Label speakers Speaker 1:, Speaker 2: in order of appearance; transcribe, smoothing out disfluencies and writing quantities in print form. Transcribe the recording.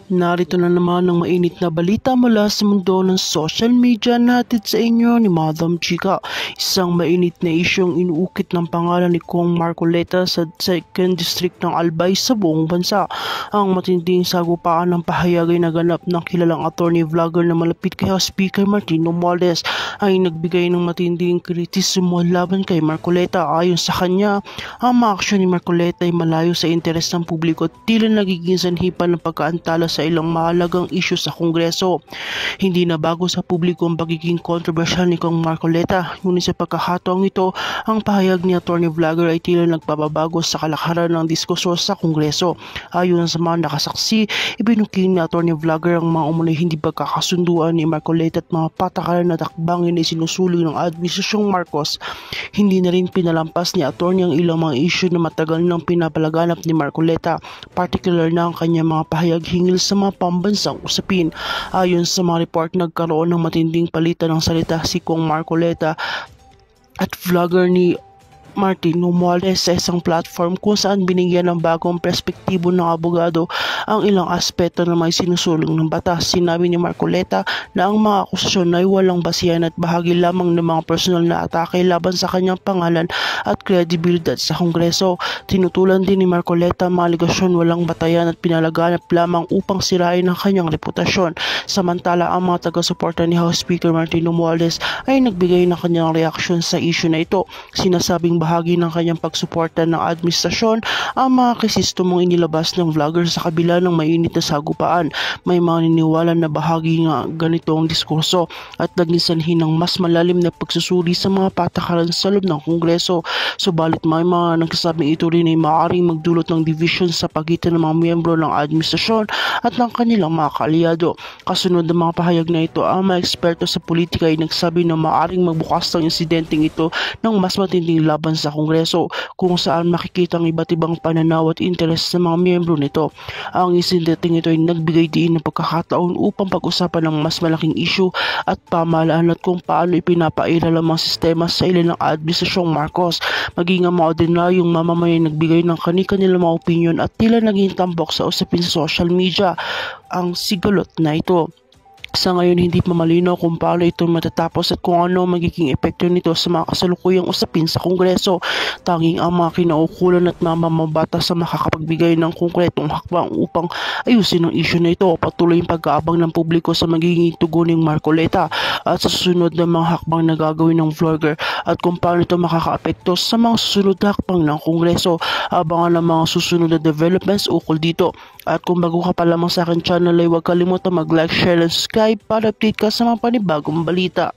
Speaker 1: Narito na naman ang mainit na balita mula sa mundo ng social media natin sa inyo ni Madam Chika. Isang mainit na isyong inuukit ng pangalan ni Kong Marcoleta sa 2nd District ng Albay sa buong bansa. Ang matinding sagupaan ng pahayag ay naganap ng kilalang attorney vlogger na malapit kay House Speaker Martin Romualdez ay nagbigay ng matinding kritisismo laban kay Marcoleta. Ayon sa kanya, ang mga aksyon ni Marcoleta ay malayo sa interes ng publiko at tila nagiging sanhipan ng pagkaantala sa ilang mahalagang isyu sa Kongreso. Hindi na bago sa publiko ang pagiging kontrobersyal ni Kong Marcoleta, ngunit sa pagkakataong ito, ang pahayag ni attorney vlogger ay tila nagpapabago sa kalakaran ng diskusyon sa Kongreso. Ayon sa mga nakasaksi, ibinuking ni attorney vlogger ang mga umunoy hindi pagkakasunduan ni Marcoleta at mga patakaran na takbangin ay sinusuling ng Administrasyong Marcos. Hindi na rin pinalampas ni attorney ang ilang mga isyu na matagal nang pinapalaganap ni Marcoleta, particular na ang kanyang mga pahayag hinggil sa mga pambansang usapin. Ayon sa mga report, nagkaroon ng matinding palitan ng salita si Kong Marcoleta at vlogger ni Martin Romualdez sa isang platform kung saan binigyan ng bagong perspektibo ng abogado ang ilang aspeto na may sinusulong ng batas. Sinabi ni Marcoleta na ang mga akusasyon ay walang basihan at bahagi lamang ng mga personal na atake laban sa kanyang pangalan at kredibilidad sa Kongreso. Tinutulan din ni Marcoleta ang mga aligasyon walang batayan at pinalaganap lamang upang sirain ang kanyang reputasyon. Samantala, ang mga taga-suporta ni House Speaker Martin Romualdez ay nagbigay ng kanyang reaksyon sa issue na ito. Sinasabing bahagi ng kanyang pagsuporta ng administrasyon ang mga krisistomong inilabas ng vlogger sa kabila ng mainit na sagupaan. May mga niniwala na bahagi nga ganito ang diskurso at naging sanhi ng mas malalim na pagsusuri sa mga patakaran sa loob ng Kongreso. Subalit may mga nagsasabing ito rin ay maaaring magdulot ng division sa pagitan ng mga miyembro ng administrasyon at ng kanilang mga kaalyado. Kasunod ng mga pahayag na ito, ang mga eksperto sa politika ay nagsabi na maaaring magbukas ng insidenteng ito ng mas matinding laban sa Kongreso kung saan makikita ang iba't ibang pananaw at interes sa mga miyembro nito. Ang insidenteng ito ay nagbigay diin ng pagkakataon upang pag-usapan ng mas malaking issue at pamahalaan at kung paano ipinapairal ang mga sistema sa ilan ng Administrasyong Marcos. Maging ang mga ordinaryong mamamayan nagbigay ng kanilang mga opinyon at tila naging tampok sa usapin sa social media ang sigalot na ito. Sa ngayon, hindi pa malinaw kung paano ito matatapos at kung ano magiging epekto nito sa mga kasalukuyang usapin sa Kongreso. Tanging ang mga kinaukulan at mamamabata sa makakapagbigay ng konkretong hakbang upang ayusin ang issue na ito. Patuloy yung pag-aabang ng publiko sa magiging tugon ng Marcoleta at sa susunod na mga hakbang na gagawin ng vlogger at kung paano ito makakaapekto sa mga susunod na hakbang ng Kongreso. Abangan ang mga susunod na developments ukol dito. At kung bago ka pa lamang sa akin channel ay huwag kalimutan mag-like, share, and subscribe para update ka sa mga panibagong balita.